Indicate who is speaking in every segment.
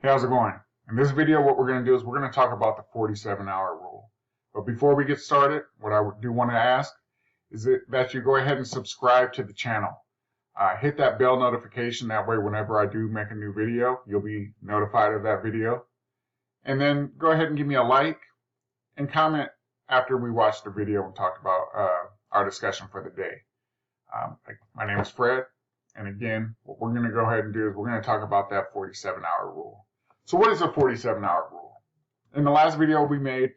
Speaker 1: Hey, how's it going? In this video, what we're going to do is we're going to talk about the 47-hour rule. But before we get started, what I do want to ask is that you go ahead and subscribe to the channel. Hit that bell notification. That way, whenever I do make a new video, you'll be notified of that video. And then go ahead and give me a like and comment after we watch the video and talk about our discussion for the day. My name is Fred. And again, what we're going to go ahead and do is we're going to talk about that 47-hour rule. So what is a 47-hour rule? In the last video we made,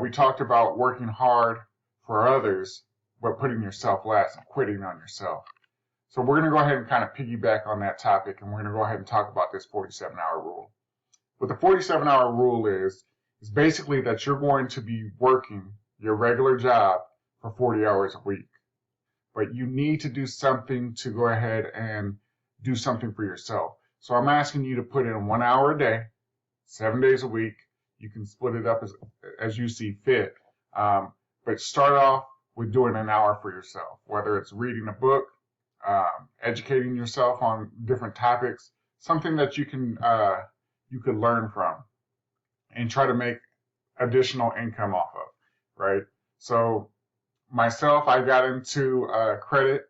Speaker 1: we talked about working hard for others, but putting yourself last and quitting on yourself. So we're going to go ahead and kind of piggyback on that topic, and we're going to go ahead and talk about this 47-hour rule. What the 47-hour rule is basically that you're going to be working your regular job for 40 hours a week. But you need to do something to go ahead and do something for yourself. So I'm asking you to put in 1 hour a day, 7 days a week. You can split it up as you see fit. But start off with doing an hour for yourself, whether it's reading a book, educating yourself on different topics, something that you can learn from and try to make additional income off of, right? So myself, I got into credit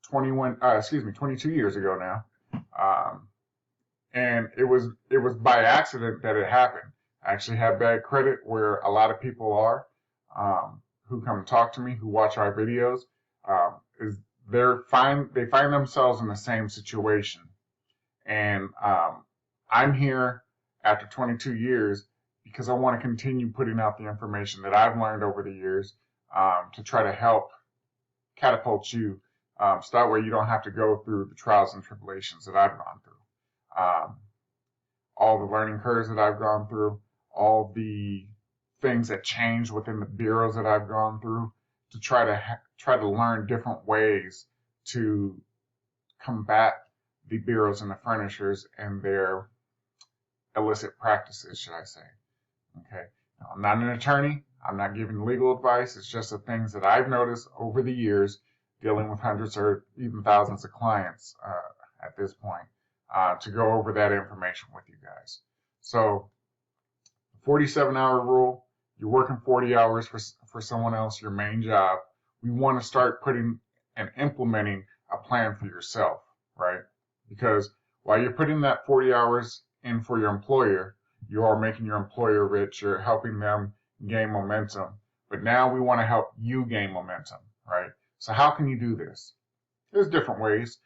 Speaker 1: 22 years ago now. And it was by accident that it happened. I actually have bad credit where a lot of people are who come and talk to me, who watch our videos, they find themselves in the same situation. And I'm here after 22 years because I want to continue putting out the information that I've learned over the years to try to help catapult you so that way you don't have to go through the trials and tribulations that I've gone through. All the learning curves that I've gone through, all the things that change within the bureaus that I've gone through to try to learn different ways to combat the bureaus and the furnishers and their illicit practices, should I say. Okay. Now, I'm not an attorney. I'm not giving legal advice. It's just the things that I've noticed over the years dealing with hundreds or even thousands of clients at this point. To go over that information with you guys. So, 47-hour rule, you're working 40 hours for someone else, your main job. We want to start putting and implementing a plan for yourself, right? Because while you're putting that 40 hours in for your employer, you are making your employer rich, you're helping them gain momentum. But now we want to help you gain momentum, right? So how can you do this? There's different ways.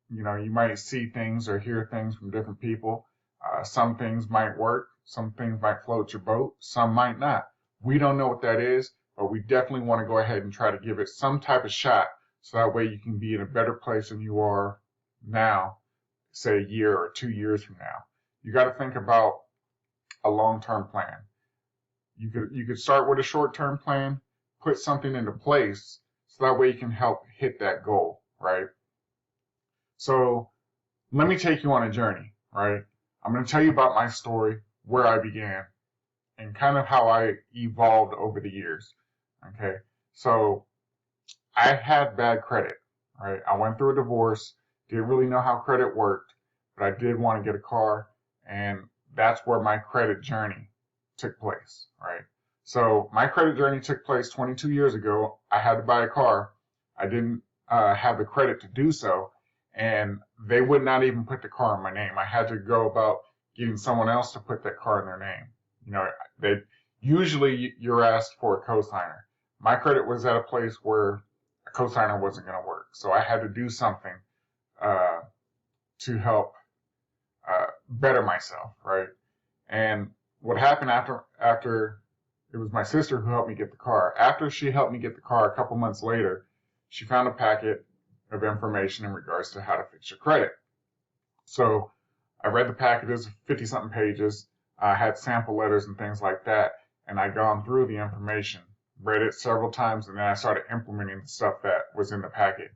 Speaker 1: You might see things or hear things from different people. Some things might work. Some things might float your boat. Some might not. We don't know what that is, but we definitely want to go ahead and try to give it some type of shot so that way you can be in a better place than you are now, say a year or 2 years from now. You got to think about a long-term plan. You could start with a short-term plan, put something into place so that way you can help hit that goal, right? So let me take you on a journey, right? I'm going to tell you about my story, where I began, and kind of how I evolved over the years, okay? So I had bad credit, right? I went through a divorce, didn't really know how credit worked, but I did want to get a car, and that's where my credit journey took place, right? So my credit journey took place 22 years ago. I had to buy a car. I didn't have the credit to do so. And they would not even put the car in my name. I had to go about getting someone else to put that car in their name. Usually you're asked for a cosigner. My credit was at a place where a cosigner wasn't going to work. So I had to do something to help better myself, right? And what happened after it was my sister who helped me get the car. After she helped me get the car a couple months later, she found a packet of information in regards to how to fix your credit. So I read the packages, 50-something pages. I had sample letters and things like that, and I'd gone through the information, read it several times, and then I started implementing the stuff that was in the packet.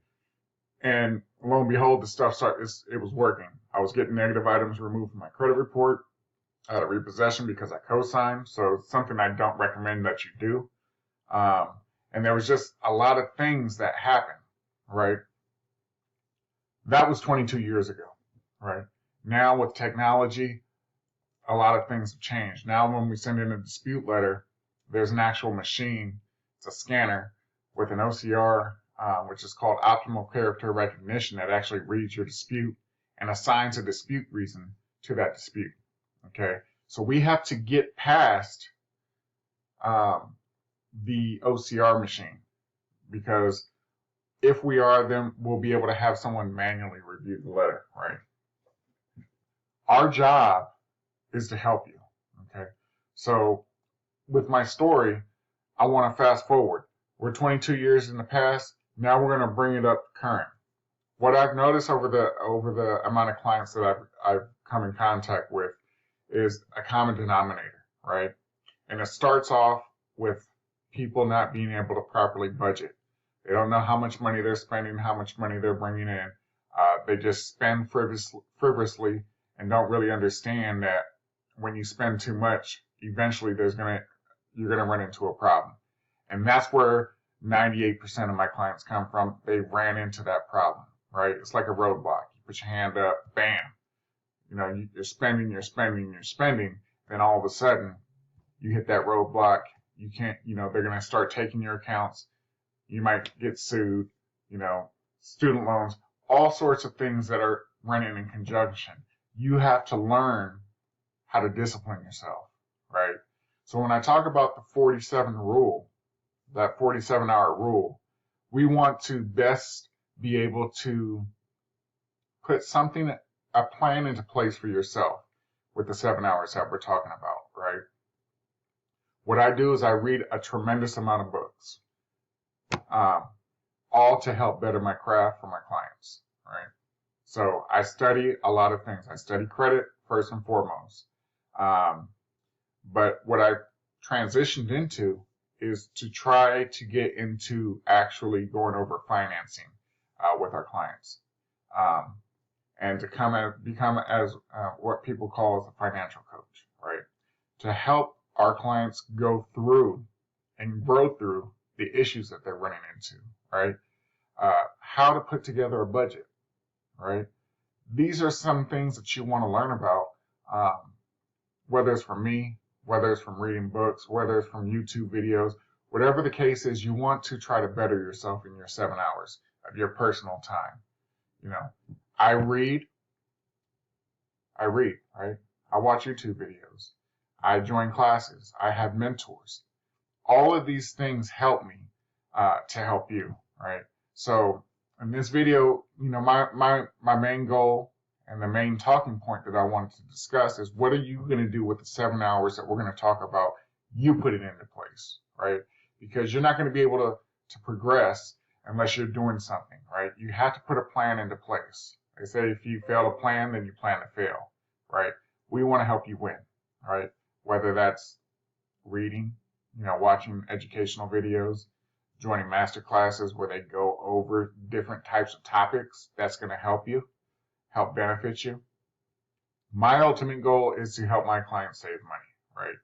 Speaker 1: And lo and behold, it was working. I was getting negative items removed from my credit report, repossession because I co-signed, so it's something I don't recommend that you do. And there was just a lot of things that happened, right? That was 22 years ago, right? Now with technology, a lot of things have changed. Now when we send in a dispute letter, there's an actual machine, it's a scanner with an OCR, which is called optimal character recognition, that actually reads your dispute and assigns a dispute reason to that dispute. Okay, so we have to get past the OCR machine, because if we are, then we'll be able to have someone manually review the letter, right? Our job is to help you, okay? So with my story, I want to fast forward. We're 22 years in the past. Now we're going to bring it up current. What I've noticed over the amount of clients that I've come in contact with is a common denominator, right? And it starts off with people not being able to properly budget. They don't know how much money they're spending, how much money they're bringing in. They just spend frivolously and don't really understand that when you spend too much, eventually you're gonna run into a problem. And that's where 98% of my clients come from. They ran into that problem, right? It's like a roadblock. You put your hand up, bam. You're spending. Then all of a sudden, you hit that roadblock. You can't, they're going to start taking your accounts. You might get sued, student loans, all sorts of things that are running in conjunction. You have to learn how to discipline yourself, right? So when I talk about the 47 rule, that 47-hour rule, we want to best be able to put a plan into place for yourself with the 7 hours that we're talking about, right? What I do is I read a tremendous amount of books, all to help better my craft for my clients, right? So I study a lot of things. I study credit first and foremost. But what I transitioned into is to try to get into actually going over financing with our clients, and to become as what people call as a financial coach, right? To help our clients go through and grow through the issues that they're running into, right? How to put together a budget, right? These are some things that you want to learn about, whether it's from me, whether it's from reading books, whether it's from YouTube videos, whatever the case is, you want to try to better yourself in your 7 hours of your personal time. I read, right? I watch YouTube videos. I join classes. I have mentors. All of these things help me to help you, right? So in this video, my main goal and the main talking point that I wanted to discuss is, what are you going to do with the 7 hours that we're going to talk about? You put it into place, right? Because you're not going to be able to progress unless you're doing something, right? You have to put a plan into place. They say if you fail to plan, then you plan to fail, right? We want to help you win, right? Whether that's reading, watching educational videos, joining master classes where they go over different types of topics, that's going to help benefit you. My ultimate goal is to help my clients save money, right?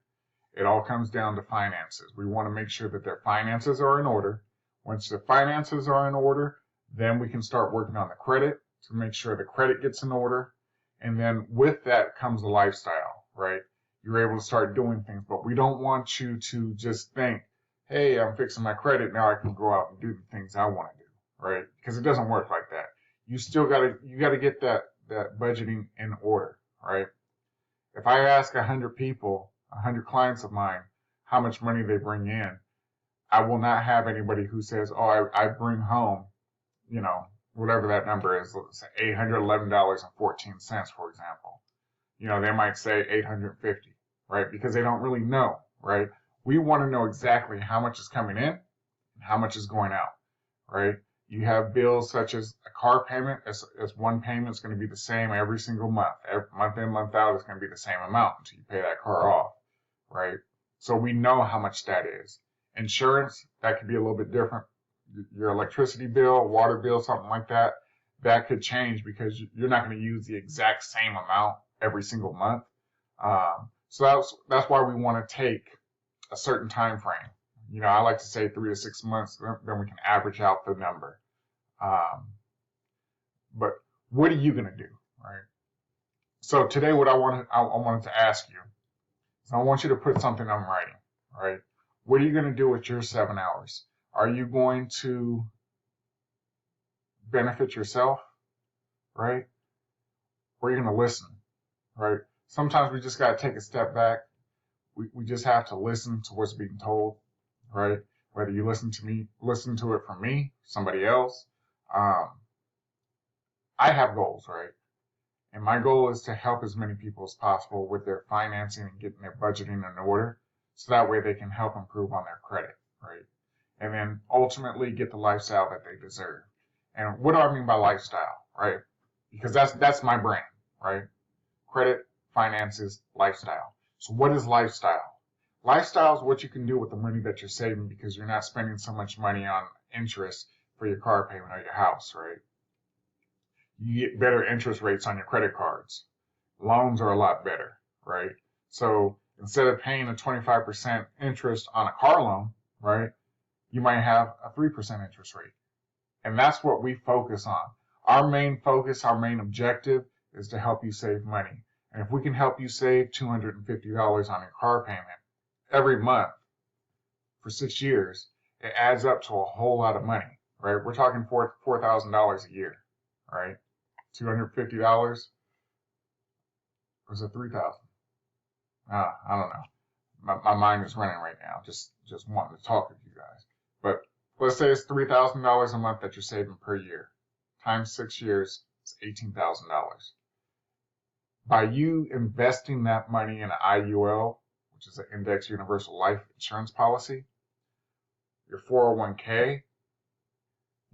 Speaker 1: It all comes down to finances. We want to make sure that their finances are in order. Once the finances are in order, then we can start working on the credit to make sure the credit gets in order. And then with that comes a lifestyle, right? You're able to start doing things, but we don't want you to just think, hey, I'm fixing my credit, now I can go out and do the things I want to do, right? Because it doesn't work like that. You gotta get that budgeting in order, right? If I ask 100 people, 100 clients of mine, how much money they bring in, I will not have anybody who says, oh, I bring home, whatever that number is, let's say $811.14, for example. They might say 850, right? Because they don't really know, right? We want to know exactly how much is coming in and how much is going out, right? You have bills such as a car payment. As one payment is going to be the same every single month. Every month in, month out is going to be the same amount until you pay that car off, right? So we know how much that is. Insurance, that could be a little bit different. Your electricity bill, water bill, something like that, that could change because you're not going to use the exact same amount every single month. So that's why we want to take a certain time frame. I like to say 3 to 6 months, then we can average out the number. But what are you going to do, right? So today what I wanted to ask you is I want you to put something on writing, right? What are you going to do with your 7 hours? Are you going to benefit yourself, right? Or are you going to listen, right? Sometimes we just got to take a step back. We just have to listen to what's being told, right? Whether you listen to it from me, somebody else. I have goals, right? And my goal is to help as many people as possible with their financing and getting their budgeting in order, so that way they can help improve on their credit, right? And then ultimately get the lifestyle that they deserve. And what do I mean by lifestyle, right? Because that's my brand, right? Credit, finances, lifestyle. So what is lifestyle? Lifestyle is what you can do with the money that you're saving, because you're not spending so much money on interest for your car payment or your house, right? You get better interest rates on your credit cards. Loans are a lot better, right? So instead of paying a 25% interest on a car loan, right, you might have a 3% interest rate. And that's what we focus on. Our main focus, our main objective is to help you save money. And if we can help you save $250 on your car payment every month for 6 years, it adds up to a whole lot of money, right? We're talking $4,000 a year, right? $250 was it 3,000? I don't know. My mind is running right now, just wanting to talk with you guys. But let's say it's $3,000 a month that you're saving per year. Times 6 years, it's $18,000. By you investing that money in an IUL, which is an Index Universal Life Insurance Policy, your 401k,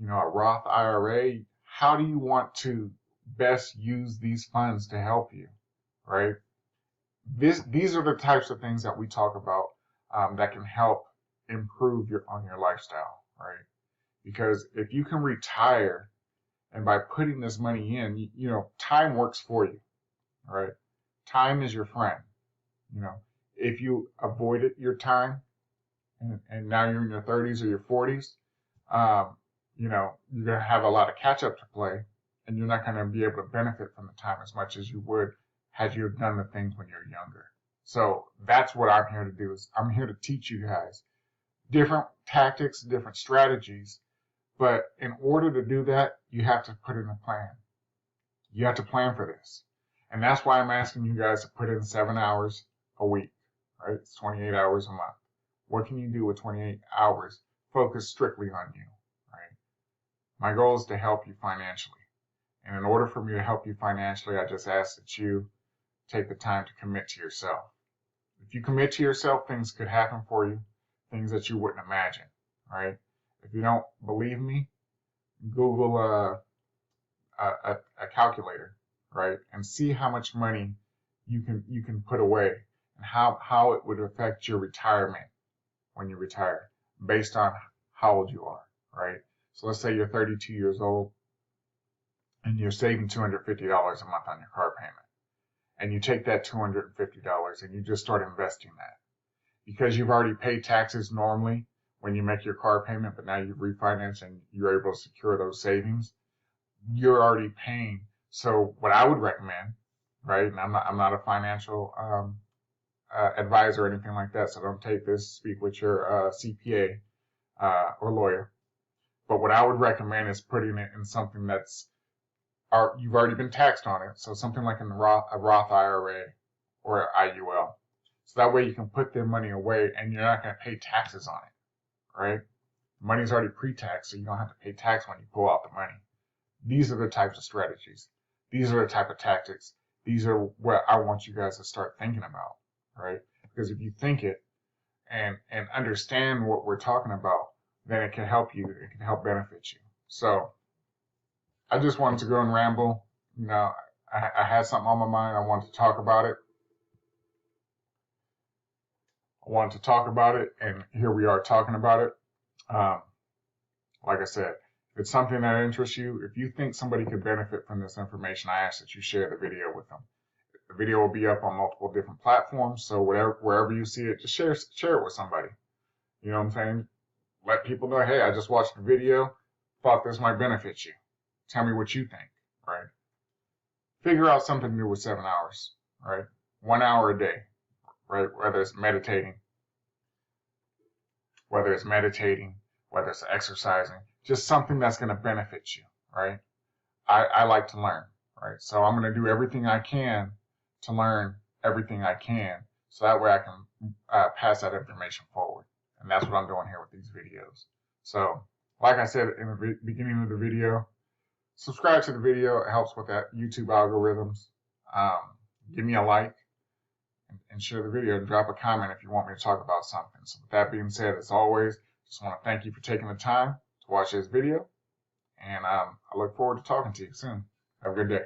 Speaker 1: a Roth IRA, how do you want to best use these funds to help you, right? These are the types of things that we talk about that can help improve your lifestyle, right? Because if you can retire, and by putting this money in, time works for you, right? Time is your friend. If you avoided your time, and now you're in your 30s or your 40s, you're going to have a lot of catch up to play, and you're not going to be able to benefit from the time as much as you would had you done the things when you're younger. So that's what I'm here to do. Is I'm here to teach you guys different tactics, different strategies. But in order to do that, you have to put in a plan. You have to plan for this. And that's why I'm asking you guys to put in 7 hours a week, right? It's 28 hours a month. What can you do with 28 hours focused strictly on you, right? My goal is to help you financially. And in order for me to help you financially, I just ask that you take the time to commit to yourself. If you commit to yourself, things could happen for you, things that you wouldn't imagine, right? If you don't believe me, Google a calculator, right, and see how much money you can put away, and how it would affect your retirement when you retire, based on how old you are, right? So let's say you're 32 years old and you're saving $250 a month on your car payment, and you take that $250 and you just start investing that, because you've already paid taxes normally when you make your car payment, but now you've refinanced and you're able to secure those savings. You're already paying. So what I would recommend, right, and I'm not a financial advisor or anything like that, so don't take this, speak with your CPA or lawyer. But what I would recommend is putting it in something you've already been taxed on it, so something like a Roth IRA or IUL. So that way you can put their money away and you're not going to pay taxes on it, right? Money's already pre-taxed, so you don't have to pay tax when you pull out the money. These are the types of strategies. These are the type of tactics. These are what I want you guys to start thinking about, right? Because if you think it and understand what we're talking about, then it can help you. It can help benefit you. So I just wanted to go and ramble. I had something on my mind. I wanted to talk about it. And here we are talking about it. Like I said, if it's something that interests you, if you think somebody could benefit from this information, I ask that you share the video with them. The video will be up on multiple different platforms, so wherever you see it, just share it with somebody. You know what I'm saying? Let people know, hey, I just watched the video, thought this might benefit you. Tell me what you think, right? figure out something to do with 7 hours, right? 1 hour a day, right? Whether it's meditating, whether it's exercising, just something that's going to benefit you, right? I like to learn, right? So I'm going to do everything I can to learn everything I can, so that way I can pass that information forward. And that's what I'm doing here with these videos. So, like I said in the beginning of the video, subscribe to the video. It helps with that YouTube algorithms. Give me a like and share the video, and drop a comment if you want me to talk about something. So with that being said, as always, just want to thank you for taking the time to watch this video, and I look forward to talking to you soon. Have a good day.